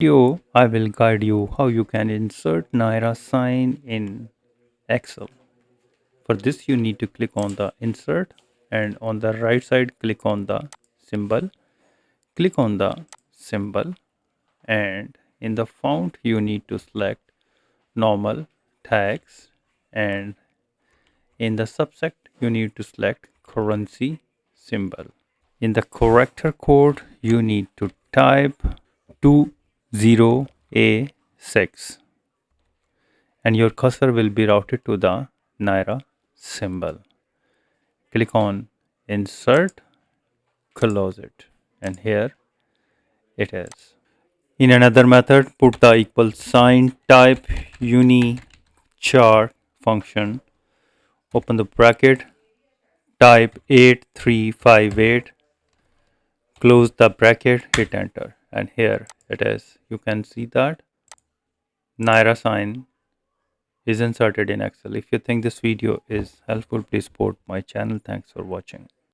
Video, I will guide you how you can insert Naira sign in Excel. For this, you need to click on the insert and on the right side, click on the symbol. Click on the symbol and in the font, you need to select normal tags and in the subject, you need to select currency symbol. In the character code, you need to type 20A6 and your cursor will be routed to the Naira symbol. Click on insert, close it, and here it is. In another method, put the equal sign, type uni char function, open the bracket, type 8358, close the bracket, hit enter, and here it is. You can see that Naira sign is inserted in Excel. If you think this video is helpful, please support my channel. Thanks for watching.